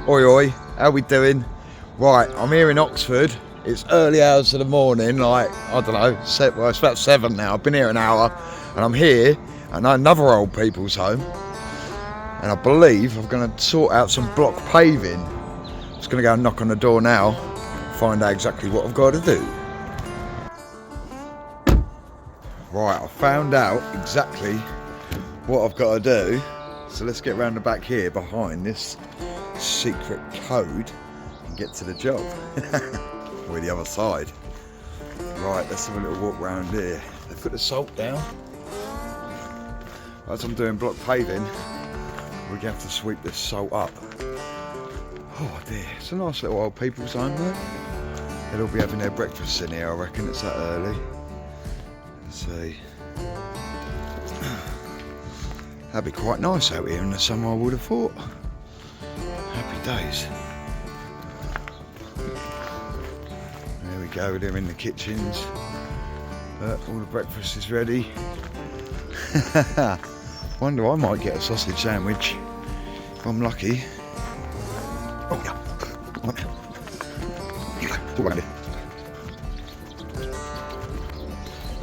Oi oi, how we doing? Right, I'm here in Oxford. It's early hours of the morning, like, I don't know, well, it's about 7 now. I've been here an hour, and I'm here at another old people's home. And I believe I'm going to sort out some block paving. I'm just going to go and knock on the door now, find out exactly what I've got to do. Right, I found out exactly what I've got to do. So let's get round the back here behind this secret code and get to the job. Or the other side. Right, let's have a little walk round here. They put the salt down. As I'm doing block paving, we're going to have to sweep this salt up. Oh dear, it's a nice little old people's home there. They'll all be having their breakfast in here, I reckon. It's that early. Let's see. That'd be quite nice out here in the summer, I would have thought. Happy days. There we go, they're in the kitchens. All the breakfast is ready. Wonder, I might get a sausage sandwich if I'm lucky. Oh yeah.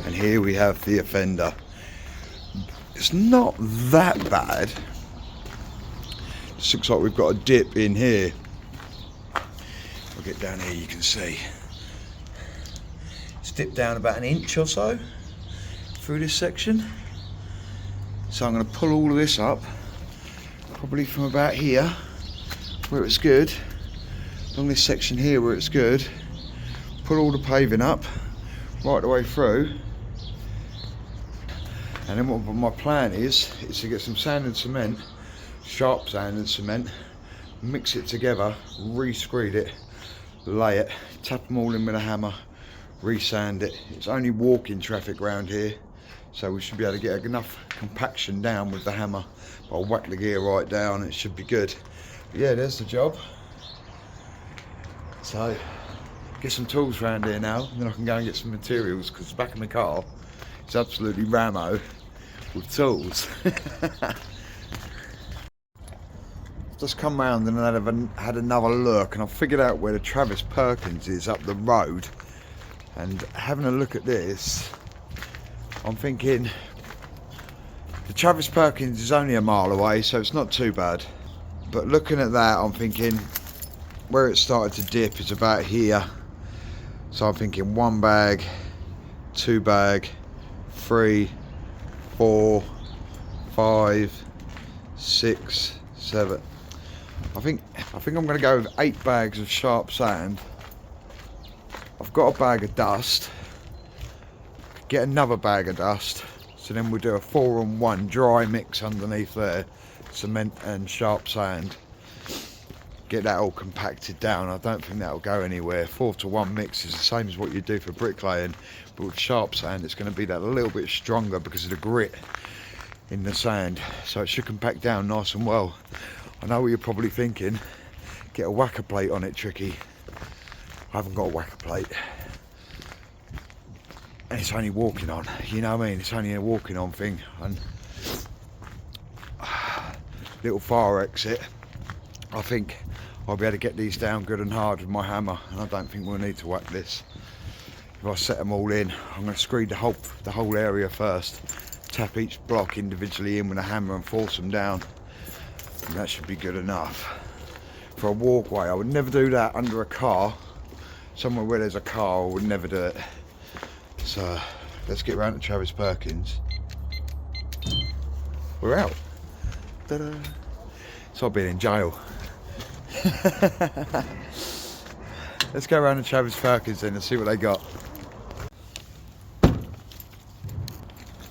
And here we have the offender. It's not that bad. Just looks like we've got a dip in here. I'll get down here, you can see. It's dipped down about an inch or so through this section. So I'm going to pull all of this up, probably from about here, where it's good, along this section here where it's good. Pull all the paving up, right the way through. And then what my plan is to get some sand and cement, sharp sand and cement, mix it together, re-screed it, lay it, tap them all in with a hammer, re-sand it. It's only walking traffic around here, so we should be able to get enough compaction down with the hammer. I'll whack the gear right down, it should be good. But yeah, there's the job. So, get some tools around here now, and then I can go and get some materials, because back in the car, it's absolutely ramo with tools. Just come round and had another look, and I've figured out where the Travis Perkins is up the road. And having a look at this, I'm thinking the Travis Perkins is only a mile away, so it's not too bad. But looking at that, I'm thinking where it started to dip is about here. So I'm thinking 1 bag, 2 bag, 3, 4, 5, 6, 7. I think I'm going to go with 8 bags of sharp sand. I've got a bag of dust. Get another bag of dust. So then we'll do a 4-on-1 dry mix underneath there, cement and sharp sand. Get that all compacted down. I don't think that'll go anywhere. 4-to-1 mix is the same as what you do for bricklaying, but with sharp sand it's going to be that a little bit stronger because of the grit in the sand, so it should compact down nice and well. I know what you're probably thinking, get a whacker plate on it, Tricky. I haven't got a whacker plate, and it's only walking on, you know what I mean, it's only a walking on thing. And little fire exit, I think I'll be able to get these down good and hard with my hammer, and I don't think we'll need to whack this. If I set them all in, I'm going to screed the whole area first, tap each block individually in with a hammer and force them down, and that should be good enough. For a walkway, I would never do that under a car. Somewhere where there's a car, I would never do it. So let's get round to Travis Perkins. We're out. Ta-da. It's like being in jail. Let's go around to Travis Perkins then and see what they got.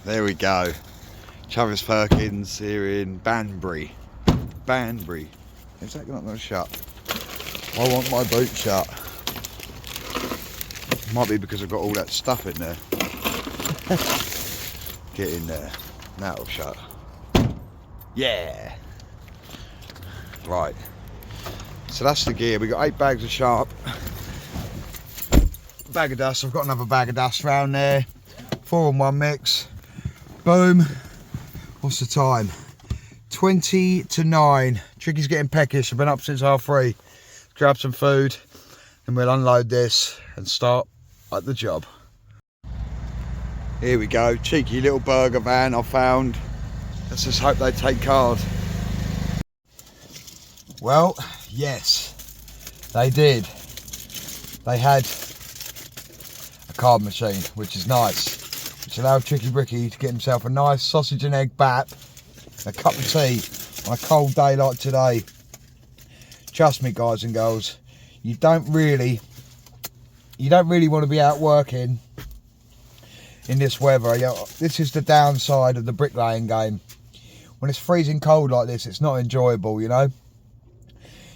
There we go. Travis Perkins here in Banbury. Banbury. Is that not going to shut? I want my boot shut. Might be because I've got all that stuff in there. Get in there. That'll shut. Yeah. Right. So that's the gear. We got 8 bags of sharp. Bag of dust. I've got another bag of dust round there. 4-on-1 mix. Boom. What's the time? 20 to 9. Tricky's getting peckish. I've been up since 3:30. Grab some food and we'll unload this and start at the job. Here we go, cheeky little burger van I found. Let's just hope they take card. Well, yes, they did. They had a card machine, which is nice, which allowed Tricky Bricky to get himself a nice sausage and egg bap, a cup of tea on a cold day like today. Trust me, guys and girls, you don't really want to be out working in this weather. This is the downside of the bricklaying game. When it's freezing cold like this, it's not enjoyable, you know.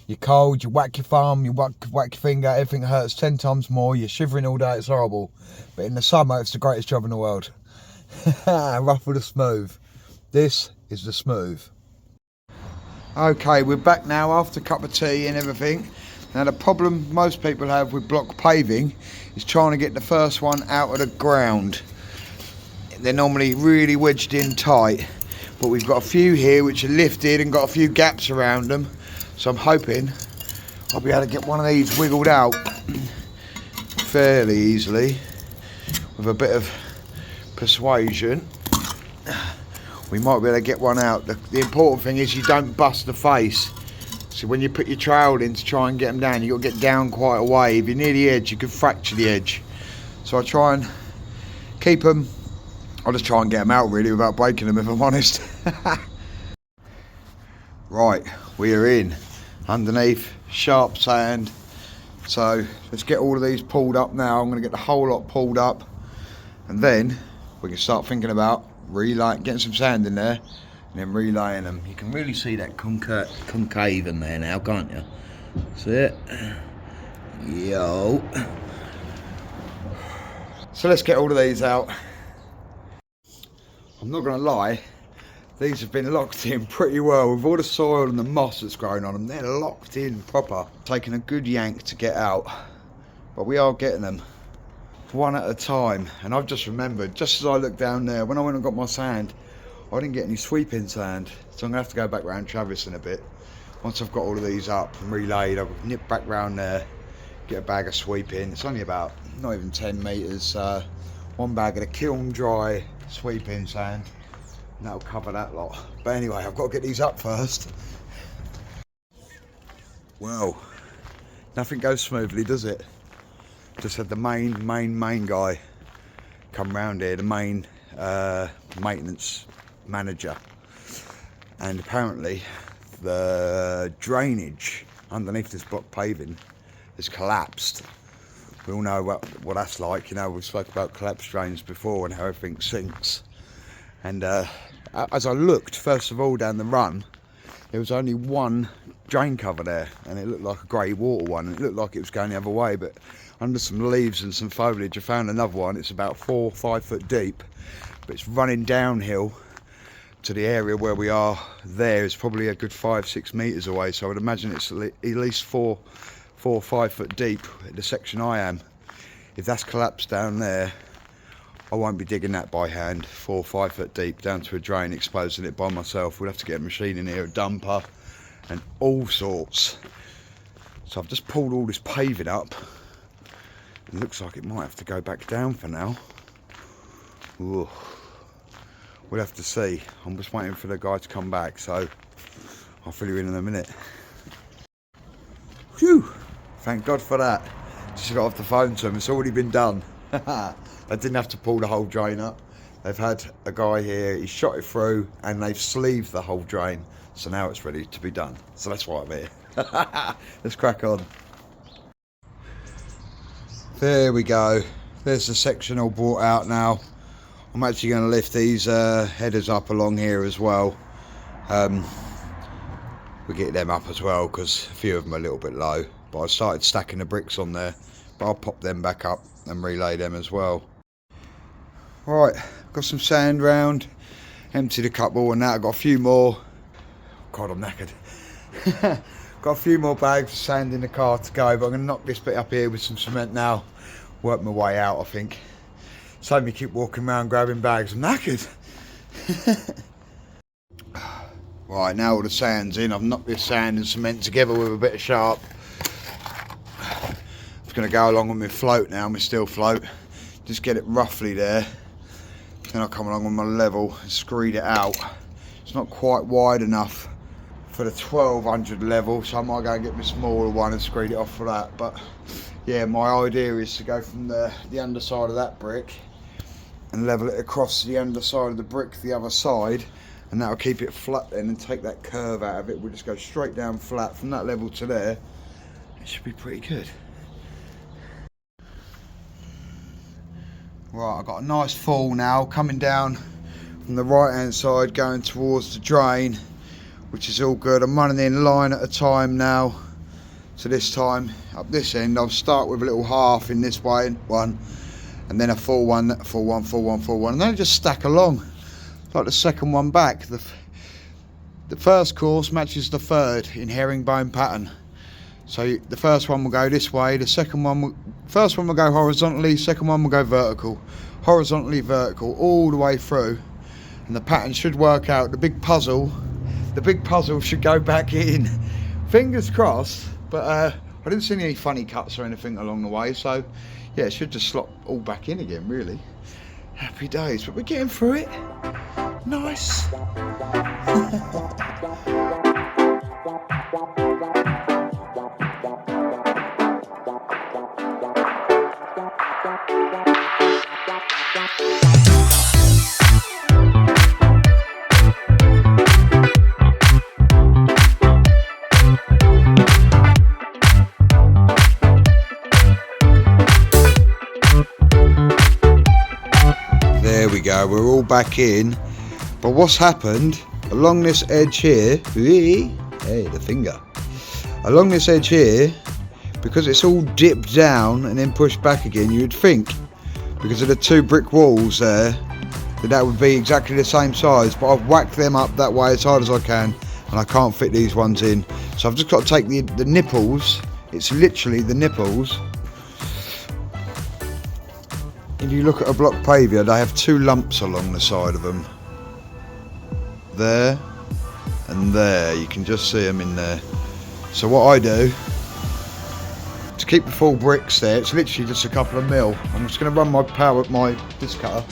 You're cold, you whack your thumb, you whack your finger, everything hurts 10 times more, you're shivering all day, it's horrible. But in the summer, it's the greatest job in the world. Rough with the smooth. This is the smooth. Okay, we're back now after a cup of tea and everything. Now the problem most people have with block paving is trying to get the first one out of the ground. They're normally really wedged in tight, but we've got a few here which are lifted and got a few gaps around them. So I'm hoping I'll be able to get one of these wiggled out fairly easily with a bit of persuasion. We might be able to get one out. The important thing is you don't bust the face. So when you put your trowel in to try and get them down, you've got to get down quite a way. If you're near the edge, you could fracture the edge. So I try and keep them. I'll just try and get them out really without breaking them, if I'm honest. Right, we are in underneath sharp sand. So let's get all of these pulled up now. I'm going to get the whole lot pulled up, and then we can start thinking about getting some sand in there and then relaying them. You can really see that concave in there now, can't you? See it? Yo. So let's get all of these out. I'm not going to lie, these have been locked in pretty well. With all the soil and the moss that's growing on them, they're locked in proper. Taking a good yank to get out, but we are getting them one at a time. And I've just remembered, just as I looked down there, when I went and got my sand, I didn't get any sweeping sand, so I'm gonna have to go back round Travis in a bit. Once I've got all of these up and relayed, I'll nip back round there, get a bag of sweeping. It's only about not even 10 metres. One bag of the kiln dry sweeping sand, and that'll cover that lot. But anyway, I've got to get these up first. Well, nothing goes smoothly, does it? Just had the main guy come round here, the main maintenance manager, and apparently the drainage underneath this block paving has collapsed. We all know what that's like, you know. We've spoken about collapsed drains before and how everything sinks. And as I looked, first of all, down the run, there was only one drain cover there, and it looked like a grey water one, and it looked like it was going the other way, but under some leaves and some foliage I found another one. It's about 4 or 5 foot deep, but it's running downhill to the area where we are. There is probably a good 5-6 metres away, so I would imagine it's at least 4 or 5 foot deep at the section I am. If that's collapsed down there, I won't be digging that by hand, 4 or 5 foot deep down to a drain, exposing it by myself. We'll have to get a machine in here, a dumper and all sorts. So I've just pulled all this paving up. It looks like it might have to go back down for now. Ooh. We'll have to see. I'm just waiting for the guy to come back, so I'll fill you in a minute. Phew! Thank God for that. Just got off the phone to him. It's already been done. I didn't have to pull the whole drain up. They've had a guy here, he shot it through, and they've sleeved the whole drain. So now it's ready to be done. So that's why I'm here. Let's crack on. There we go. There's the section all brought out now. I'm actually going to lift these headers up along here as well. We'll get them up as well because a few of them are a little bit low. But I started stacking the bricks on there. But I'll pop them back up and relay them as well. Right, got some sand round. Emptied a couple and now I've got a few more. God, I'm knackered. Got a few more bags of sand in the car to go, but I'm going to knock this bit up here with some cement now. Work my way out, I think. Save me keep walking around grabbing bags. I'm knackered. Right, now all the sand's in. I've knocked this sand and cement together with a bit of sharp. I'm just going to go along with my float now, my steel float. Just get it roughly there. Then I'll come along with my level and screed it out. It's not quite wide enough for the 1200 level, so I might go and get my smaller one and screed it off for that. But yeah, my idea is to go from the underside of that brick and level it across the underside of the brick the other side, and that'll keep it flat then and take that curve out of it. We'll just go straight down flat from that level to there. It should be pretty good. Right, I've got a nice fall now coming down from the right hand side going towards the drain, which is all good. I'm running in line at a time now. So this time up this end I'll start with a little half in this way one, and then a full one, full one, full one, full one, and then just stack along like the second one back. The first course matches the third in herringbone pattern. So the first one will go this way, the first one will go horizontally, second one will go vertical, horizontally, vertical, all the way through, and the pattern should work out. The big puzzle should go back in. Fingers crossed, but I didn't see any funny cuts or anything along the way, so yeah, it should just slot all back in again, really. Happy days, but we're getting through it. Nice. There we go, we're all back in. But what's happened along this edge here, hey, the finger, along this edge here, because it's all dipped down and then pushed back again, you'd think because of the two brick walls there that would be exactly the same size, but I've whacked them up that way as hard as I can and I can't fit these ones in. So I've just got to take the nipples, it's literally the nipples. If you look at a block pavier, they have two lumps along the side of them. There and there, you can just see them in there. So what I do to keep the full bricks there, it's literally just a couple of mil. I'm just going to run my disc cutter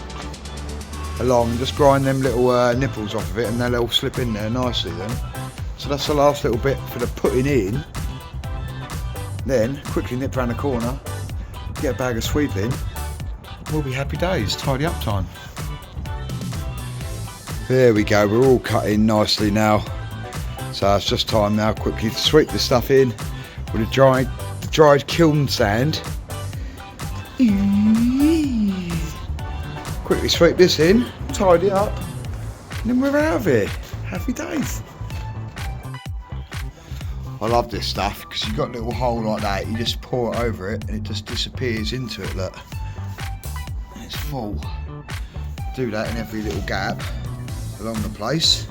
along and just grind them little nipples off of it, and they'll all slip in there nicely then. So that's the last little bit for the putting in. Then quickly nip round the corner, get a bag of sweeping. We'll be happy days, tidy up time. There we go, we're all cut in nicely now. So it's just time now quickly to sweep this stuff in with the dried kiln sand. Quickly sweep this in, tidy up, and then we're out of here. Happy days. I love this stuff because you've got a little hole like that, you just pour it over it and it just disappears into it, look. And it's full. Do that in every little gap along the place,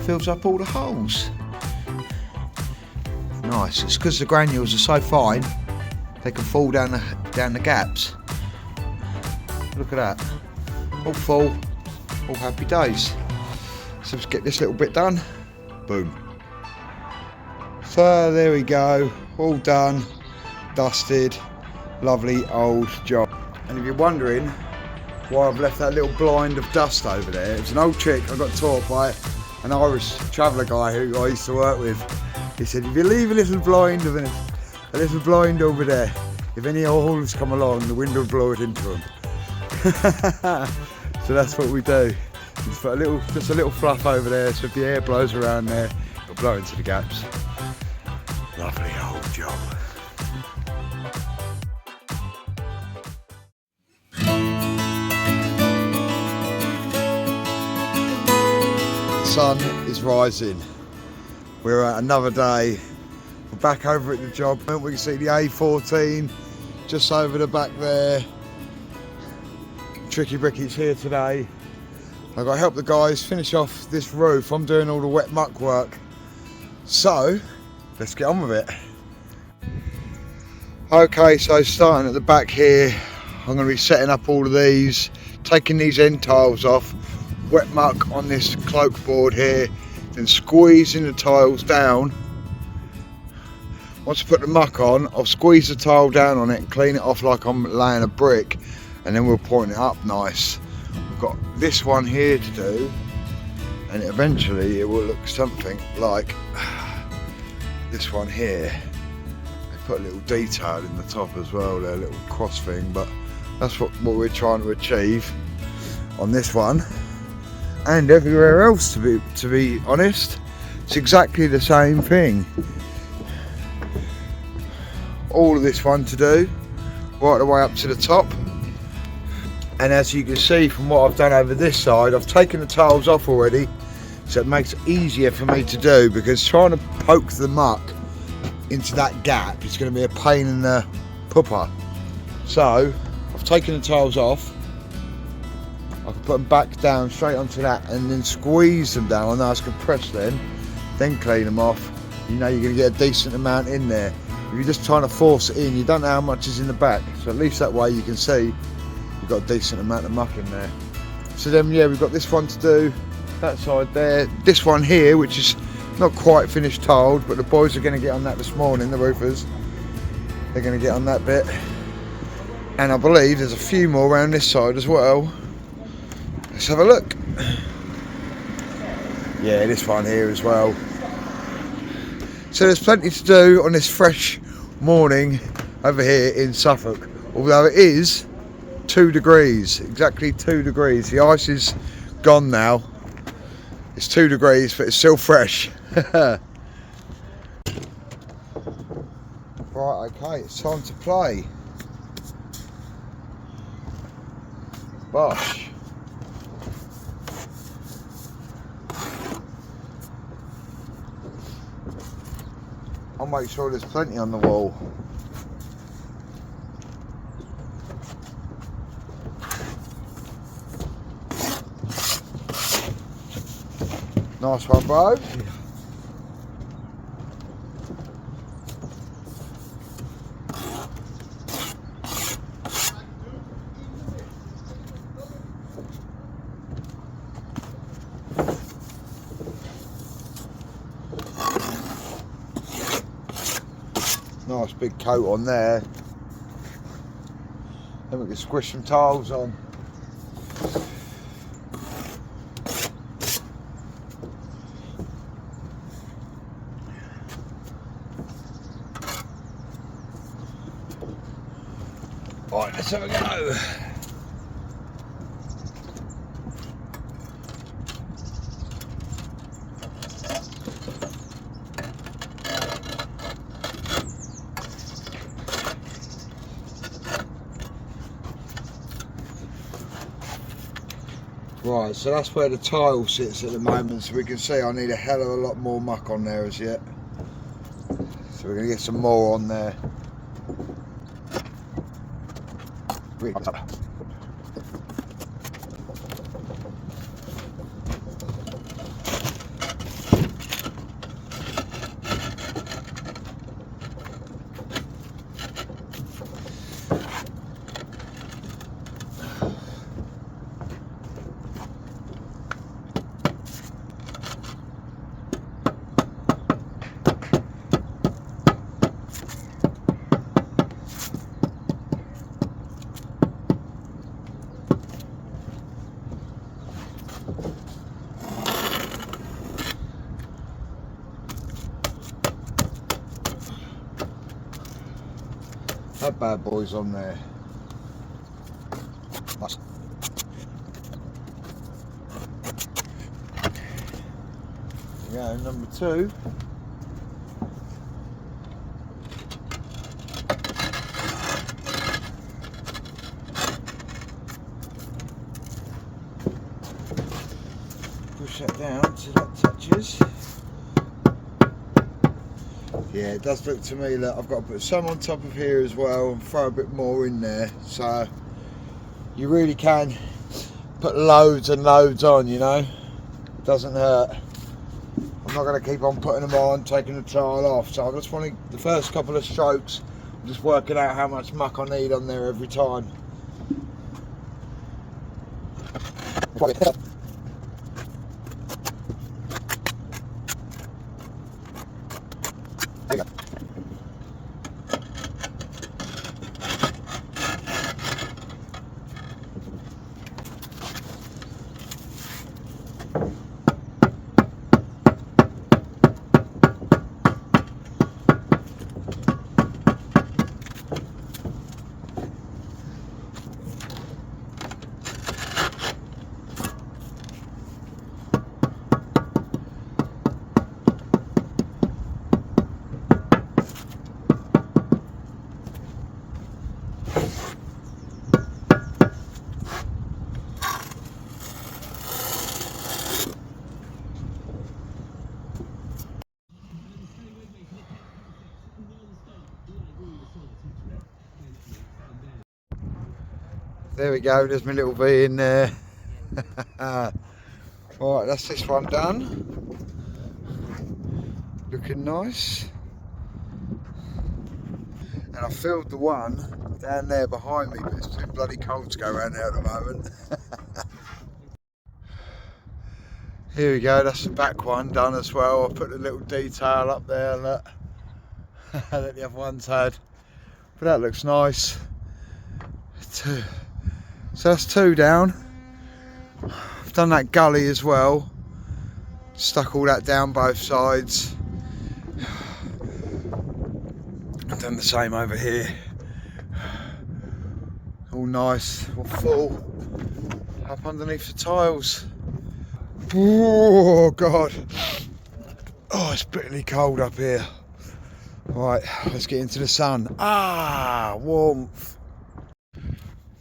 fills up all the holes. Nice, it's because the granules are so fine they can fall down the gaps. Look at that, all full, all happy days. So let's get this little bit done, boom. So there we go, all done, dusted, lovely old job. And if you're wondering why I've left that little blind of dust over there, it's an old trick I got taught by an Irish traveller guy who I used to work with. He said, if you leave a little blind over there, if any holes come along, the wind will blow it into them. So that's what we do. Just put just a little fluff over there, so if the air blows around there, it'll blow into the gaps. Lovely old job. The sun is rising. We're at another day. We're back over at the job. We can see the A14 just over the back there. Tricky Bricky's here today. I've got to help the guys finish off this roof. I'm doing all the wet muck work. So, let's get on with it. Okay, so starting at the back here, I'm going to be setting up all of these, taking these end tiles off, wet muck on this cloak board here, then squeezing the tiles down. Once I put the muck on, I'll squeeze the tile down on it and clean it off like I'm laying a brick, and then we'll point it up nice. We've got this one here to do, and eventually it will look something like this one here. They put a little detail in the top as well, their little cross thing, but that's what we're trying to achieve on this one and everywhere else. To be honest, it's exactly the same thing. All of this one to do, right the way up to the top. And as you can see from what I've done over this side, I've taken the tiles off already, so it makes it easier for me to do, because trying to poke the muck into that gap is going to be a pain in the pupper. So I've taken the tiles off, I can put them back down straight onto that and then squeeze them down. I know it's compressed then clean them off. You know you're going to get a decent amount in there. If you're just trying to force it in, you don't know how much is in the back, so at least that way you can see you've got a decent amount of muck in there. So then yeah, we've got this one to do, that side there, this one here which is not quite finished tiled, but the boys are going to get on that this morning, the roofers. They're going to get on that bit, and I believe there's a few more around this side as well. Let's have a look. Yeah, this one here as well. So there's plenty to do on this fresh morning over here in Suffolk, although it is 2 degrees, exactly 2 degrees. The ice is gone now. It's 2 degrees, but it's still fresh. Right, okay, it's time to play. Bosh. I'll make sure there's plenty on the wall. Nice one, bro. Nice big coat on there. Then we can squish some tiles on. Right, let's have a go. Right, so that's where the tile sits at the moment, so we can see I need a hell of a lot more muck on there as yet. So we're going to get some more on there. That bad boy's on there. Nice. Yeah, number 2. Push that down till that touches. Yeah, it does look to me that I've got to put some on top of here as well and throw a bit more in there, so you really can put loads and loads on, you know, it doesn't hurt. I'm not going to keep on putting them on, taking the tile off, so I just want to, the first couple of strokes, I'm just working out how much muck I need on there every time. There we go, there's my little V in there. Right, that's this one done. Looking nice. And I filled the one down there behind me, but it's too bloody cold to go around there at the moment. Here we go, that's the back one done as well. I put the little detail up there, look, that the other one's had. But that looks nice. So that's two down. I've done that gully as well. Stuck all that down both sides. I've done the same over here. All nice, all full. Up underneath the tiles. Oh God. Oh, it's bitterly cold up here. Right, let's get into the sun. Ah, warmth.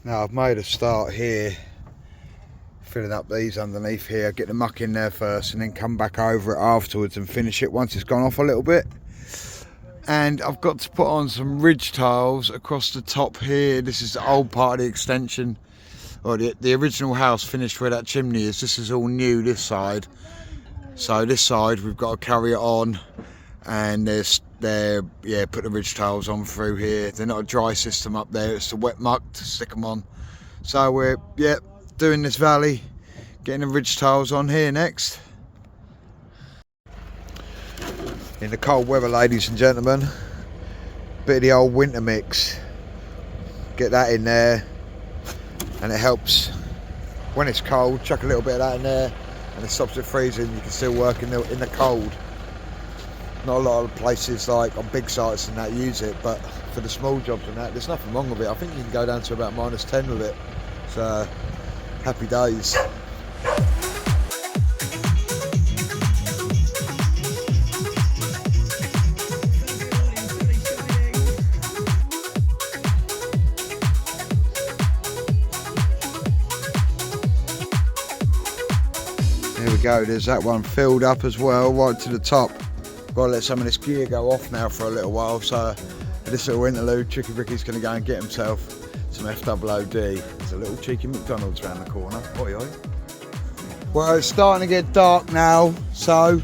Now I've made a start here, filling up these underneath here, get the muck in there first and then come back over it afterwards and finish it once it's gone off a little bit. And I've got to put on some ridge tiles across the top here. This is the old part of the extension, or the original house finished where that chimney is. This is all new this side. So this side we've got to carry it on, and put the ridge tiles on through here. They're not a dry system up there, it's the wet muck to stick them on. So we're doing this valley, getting the ridge tiles on here next. In the cold weather, ladies and gentlemen, bit of the old winter mix. Get that in there, and it helps when it's cold. Chuck a little bit of that in there, and it stops it freezing. You can still work in the cold. Not a lot of places like on big sites and that use it, but for the small jobs and that, there's nothing wrong with it. I think you can go down to about -10 with it. So happy days. There we go, there's that one filled up as well, right to the top. Got to let some of this gear go off now for a little while, so this little interlude, Tricky Bricky's going to go and get himself some FOOD. There's a little cheeky McDonald's around the corner. Oi, oi. Well, it's starting to get dark now, so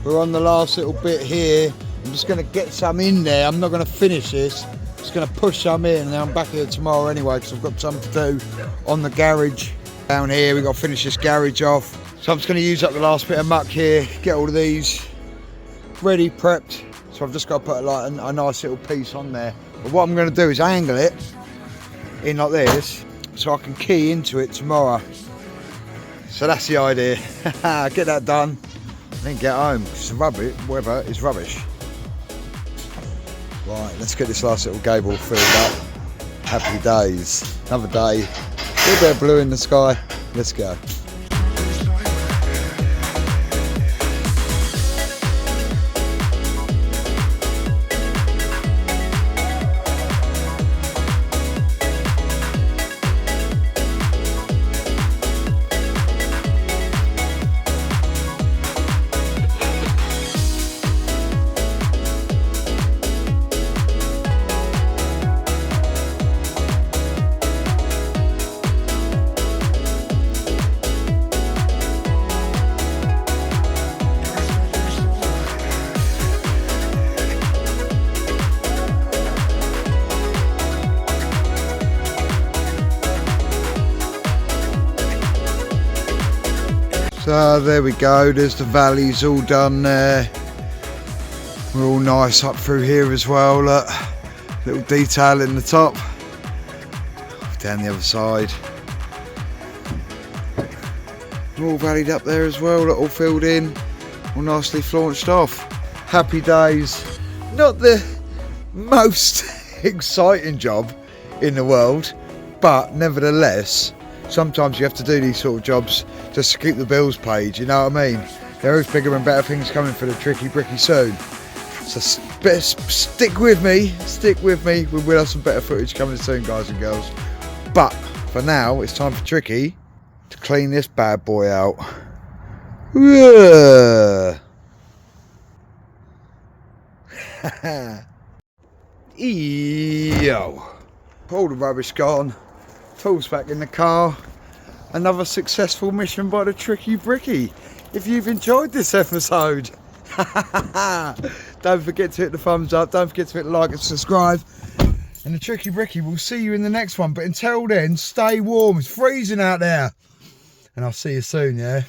we're on the last little bit here. I'm just going to get some in there. I'm not going to finish this. I'm just going to push some in, and then I'm back here tomorrow anyway, because I've got something to do on the garage. Down here, we've got to finish this garage off. So I'm just going to use up the last bit of muck here, get all of these ready, prepped. So I've just got to put a nice little piece on there. But what I'm going to do is angle it in like this, so I can key into it tomorrow. So that's the idea. Get that done, and then get home. It's rubbish, weather is rubbish. Right, let's get this last little gable filled up. Happy days. Another day. A little bit of blue in the sky. Let's go. So there we go, there's the valleys all done there. We're all nice up through here as well, look. Little detail in the top. Down the other side. We're all valleyed up there as well, look, all filled in. All nicely flaunched off. Happy days. Not the most exciting job in the world, but nevertheless, sometimes you have to do these sort of jobs just to keep the bills paid, you know what I mean? There is bigger and better things coming for the Tricky Bricky soon. So stick with me, we will have some better footage coming soon, guys and girls. But for now, it's time for Tricky to clean this bad boy out. Yo, all the rubbish gone. Tools back in the car. Another successful mission by the Tricky Bricky. If you've enjoyed this episode, don't forget to hit the thumbs up. Don't forget to hit the like and subscribe. And the Tricky Bricky will see you in the next one. But until then, stay warm. It's freezing out there. And I'll see you soon, yeah?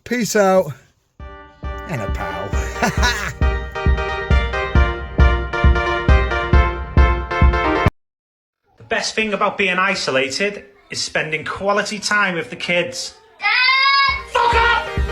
Peace out. And a pal. The best thing about being isolated is spending quality time with the kids. Dad! Fuck up!